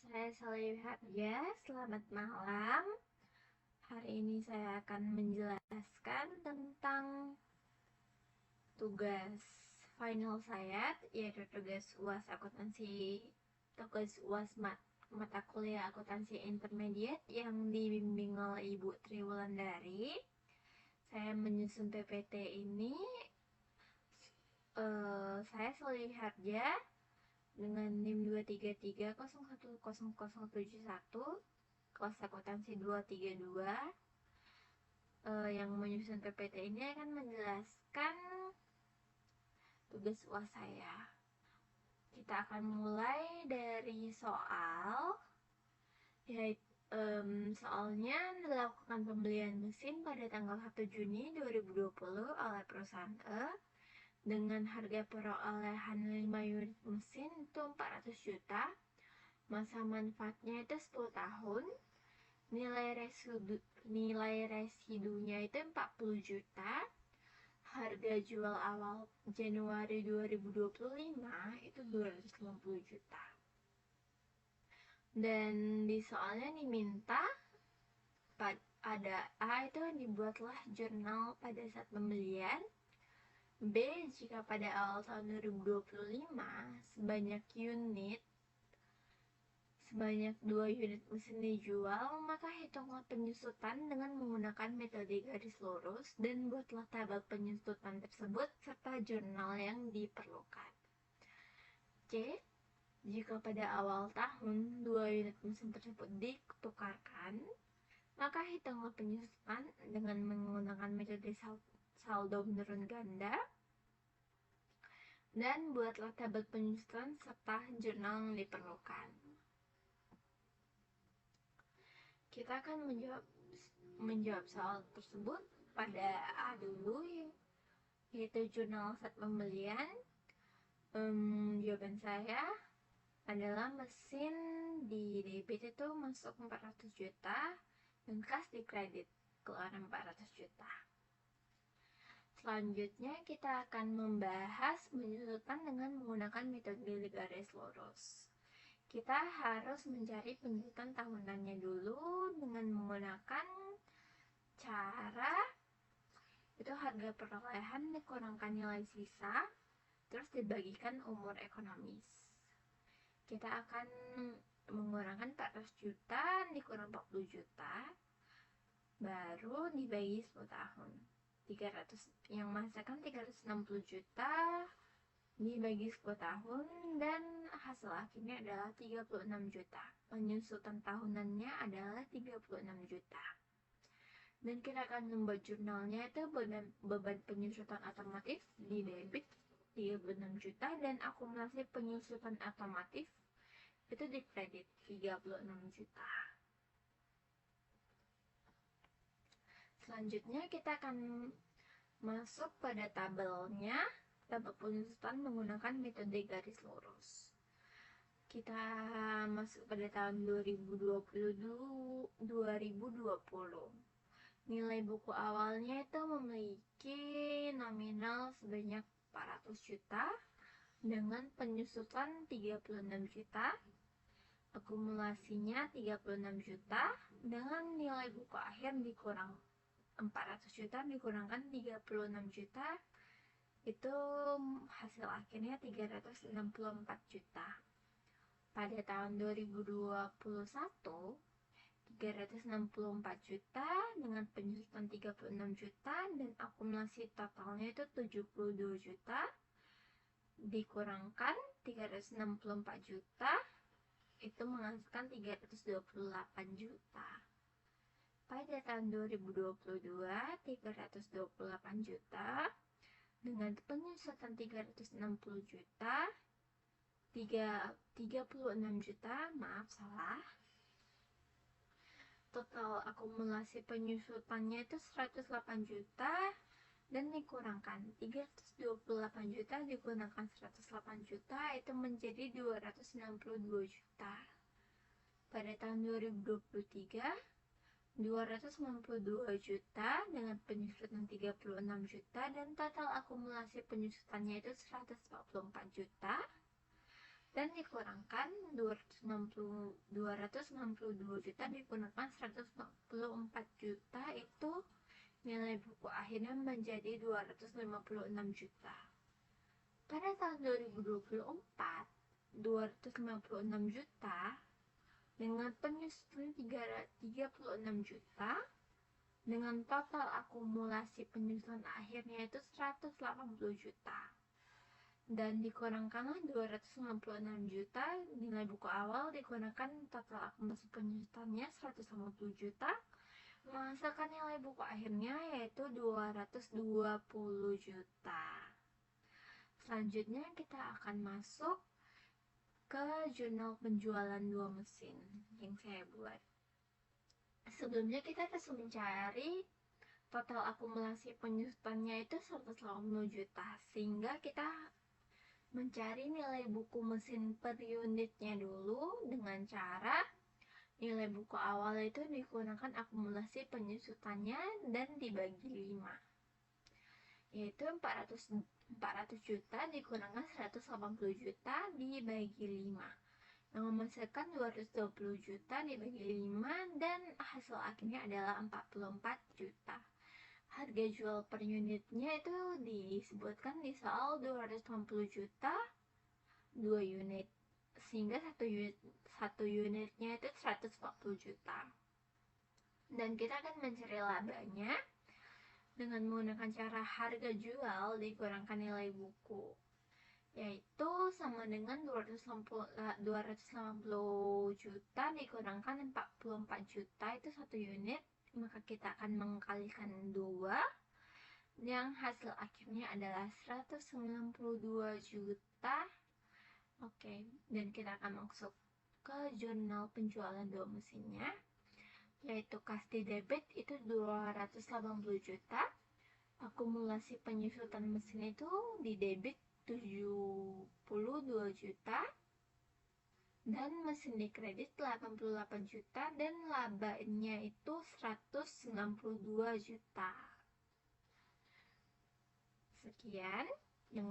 Saya Salih Harja, selamat malam. Hari ini saya akan menjelaskan tentang tugas final saya, yaitu tugas UAS akuntansi, tugas UAS mata kuliah akuntansi intermediate yang dibimbing oleh Ibu Triwulandari. Saya menyusun PPT ini. Saya Salih Harja dengan NIM 233010071, kelas akuntansi 232. Yang menyusun PPT ini akan menjelaskan tugas UAS saya. Kita akan mulai dari soal, yaitu soalnya dilakukan pembelian mesin pada tanggal 1 Juni 2020 oleh perusahaan E dengan harga perolehan 5 unit mesin itu 400 juta, masa manfaatnya itu 10 tahun, nilai residunya itu 40 juta, harga jual awal Januari 2025 itu 250 juta. Dan di soalnya diminta ada A itu dibuatlah jurnal pada saat pembelian. B, jika pada awal tahun 2025 sebanyak 2 unit mesin dijual, maka hitunglah penyusutan dengan menggunakan metode garis lurus dan buatlah tabel penyusutan tersebut serta jurnal yang diperlukan. C, jika pada awal tahun 2 unit mesin tersebut ditukarkan, maka hitunglah penyusutan dengan menggunakan metode saldo menurun ganda dan buatlah tabel penyusutan serta jurnal yang diperlukan. Kita akan menjawab soal tersebut pada A dulu, yaitu jurnal saat pembelian. Jawaban saya adalah mesin di debit itu masuk 400 juta dan kas di kredit keluar 400 juta. Selanjutnya kita akan membahas penyusutan dengan menggunakan metode garis lurus. Kita harus mencari penyusutan tahunannya dulu dengan menggunakan cara itu harga perolehan dikurangkan nilai sisa terus dibagikan umur ekonomis. Kita akan mengurangkan 400 juta dikurang 40 juta baru dibagi 10 tahun. 300 yang menghasilkan 360 juta dibagi 10 tahun dan hasil akhirnya adalah 36 juta. Penyusutan tahunannya adalah 36 juta. Dan kita akan membuat jurnalnya itu beban penyusutan otomatis di debit 36 juta dan akumulasi penyusutan otomatis itu di kredit 36 juta. Selanjutnya kita akan masuk pada tabelnya, tabel penyusutan menggunakan metode garis lurus. Kita masuk pada tahun 2020. Nilai buku awalnya itu memiliki nominal sebanyak 400 juta dengan penyusutan 36 juta, akumulasinya 36 juta dengan nilai buku akhir dikurang 400 juta dikurangkan 36 juta itu hasil akhirnya 364 juta. Pada tahun 2021 364 juta dengan penyusutan 36 juta dan akumulasi totalnya itu 72 juta dikurangkan 364 juta itu menghasilkan 328 juta. Pada tahun 2022 328 juta dengan penyusutan 360 juta 36 juta, total akumulasi penyusutannya itu 108 juta dan dikurangkan 328 juta digunakan 108 juta itu menjadi 262 juta. Pada tahun 2023 292 juta dengan penyusutan 36 juta dan total akumulasi penyusutannya itu 144 juta. dan dikurangkan 262 juta dikurangkan 144 juta, itu nilai buku akhirnya menjadi 256 juta. Pada tahun 2024, 256 juta dengan penyusutan 36 juta dengan total akumulasi penyusutan akhirnya itu 180 juta, dan dikurangkanlah 256 juta nilai buku awal dikurangkan total akumulasi penyusutannya 180 juta menghasilkan nilai buku akhirnya yaitu 220 juta. Selanjutnya kita akan masuk ke jurnal penjualan 2 mesin yang saya buat. Sebelumnya kita harus mencari total akumulasi penyusutannya itu 180 juta, sehingga kita mencari nilai buku mesin per unitnya dulu dengan cara nilai buku awal itu digunakan akumulasi penyusutannya dan dibagi 5, yaitu 400 juta dikurangkan 180 juta dibagi 5 yang menghasilkan 220 juta dibagi 5 dan hasil akhirnya adalah 44 juta. Harga jual per unitnya itu disebutkan di soal 280 juta 2 unit, sehingga satu unitnya itu 140 juta. Dan kita akan mencari labanya dengan menggunakan cara harga jual dikurangkan nilai buku, yaitu sama dengan 280 juta dikurangkan 44 juta itu satu unit, maka kita akan mengkalikan 2 yang hasil akhirnya adalah 192 juta. Oke, dan kita akan masuk ke jurnal penjualan 2 mesinnya, yaitu kas di debit itu 280 juta, akumulasi penyusutan mesin itu di debit 72 juta, dan mesin di kredit 88 juta, dan labanya itu 192 juta. Sekian yang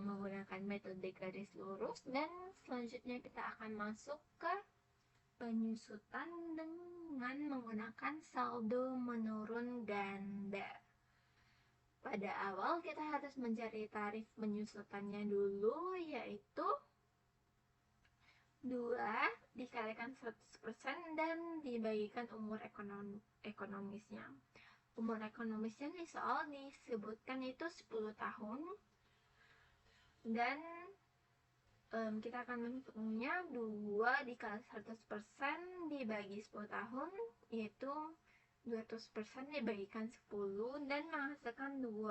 menggunakan metode garis lurus, dan selanjutnya kita akan masuk ke penyusutan dengan menggunakan saldo menurun ganda. Pada awal kita harus mencari tarif penyusutannya dulu, yaitu 2 dikalikan 100% dan dibagikan umur ekonomisnya. Umur ekonomisnya di soal disebutkan itu 10 tahun, dan kita akan menghitungnya 2 dikali 100% dibagi 10 tahun, yaitu 200% dibagikan 10 dan menghasilkan 20%.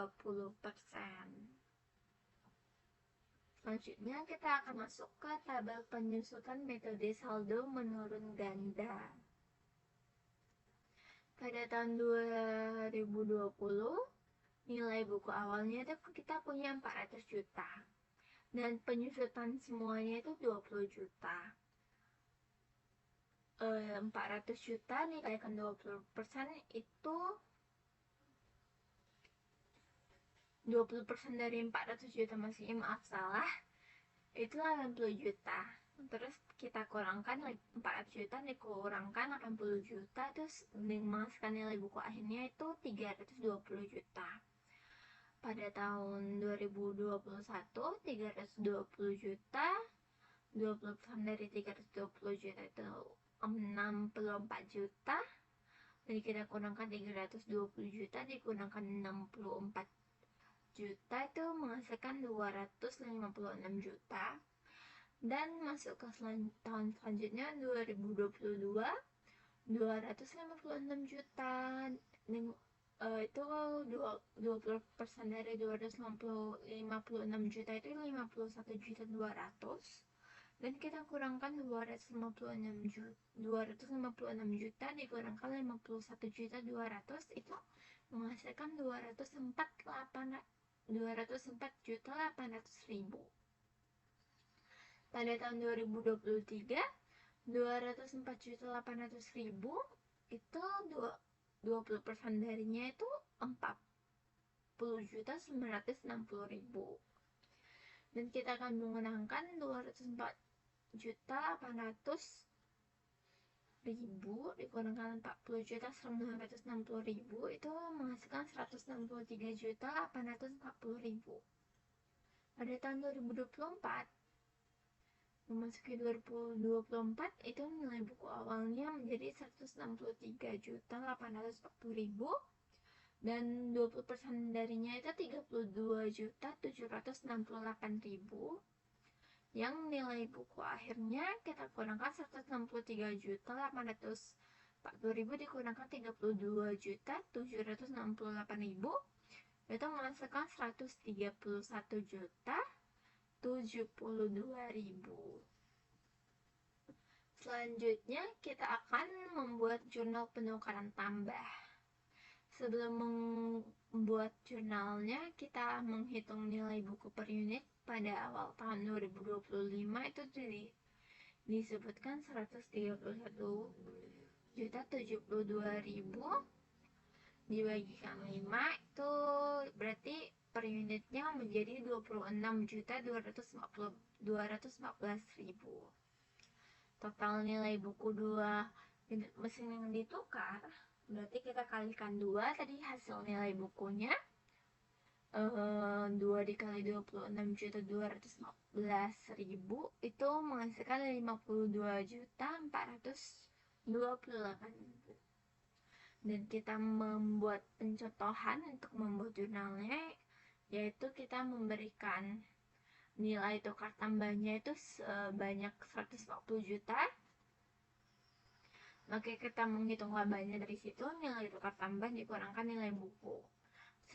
Selanjutnya kita akan masuk ke tabel penyusutan metode saldo menurun ganda. Pada tahun 2020, nilai buku awalnya itu kita punya 400 juta. Dan penyusutan semuanya itu 20 juta. 400 juta dikalikan 20% itu 20% dari 400 juta maaf salah, itu 80 juta. Terus kita kurangkan 400 juta dikurangkan 80 juta, terus menghasilkan nilai buku akhirnya itu 320 juta. Pada tahun 2021, 320 juta, 20% dari 320 juta itu 64 juta. Jadi kita kurangkan 320 juta dikurangkan 64 juta itu menghasilkan 256 juta. Dan masuk ke tahun selanjutnya 2022, 256 juta, itu 20% dari 256 juta itu 51 juta 200, dan kita kurangkan 256 juta dikurangkan 51 juta 200 itu menghasilkan 204 juta 800 ribu. Pada tahun 2023, 204 juta 800 ribu itu 20% darinya itu 40 juta 960 ribu. Dan kita akan menggunakan 204.800.000 dikurangkan 40.960.000 itu menghasilkan 163.840.000. Pada tahun 2024 memasuki 2024 itu nilai buku awalnya menjadi 163.840.000 dan 20% darinya itu 32.768.000, yang nilai buku akhirnya kita kurangkan 163.840.000 dikurangkan 32.768.000 itu menghasilkan 131.072.000. Selanjutnya kita akan membuat jurnal penukaran tambah. Sebelum membuat jurnalnya, kita menghitung nilai buku per unit pada awal tahun 2025 itu disebutkan 131.072.000 dibagikan 5 itu berarti per unitnya menjadi 26.214.000. Total nilai buku 2 unit mesin yang ditukar berarti kita kalikan 2 tadi hasil nilai bukunya, 2 dikali 26.214.000 itu menghasilkan 52.428.000. Dan kita membuat pencontohan untuk membuat jurnalnya, yaitu kita memberikan nilai tukar tambahnya itu sebanyak 140 juta. Maka kita menghitung labanya dari situ, nilai tukar tambah dikurangkan nilai buku.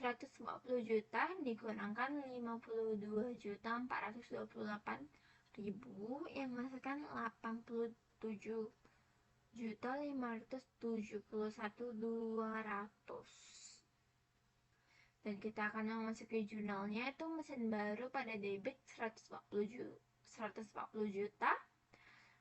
140 juta dikurangkan 52.428.000 yang menghasilkan 87.571.200. Dan kita akan memasuki jurnalnya itu mesin baru pada debit 140 juta,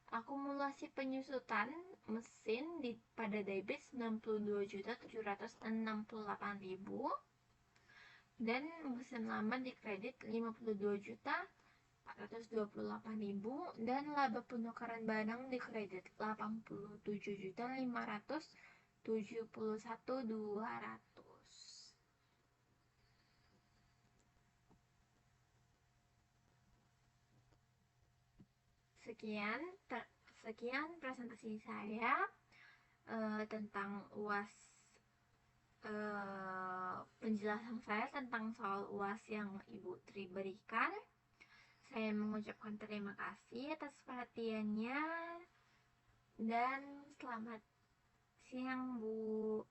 akumulasi penyusutan mesin pada debit 92.768.000 dan mesin lama di kredit 52.428.000 dan laba penukaran barang di kredit 87.571.200. Sekian presentasi saya tentang UAS, penjelasan saya tentang soal UAS yang Ibu Tri berikan. Saya mengucapkan terima kasih atas perhatiannya dan selamat siang Bu.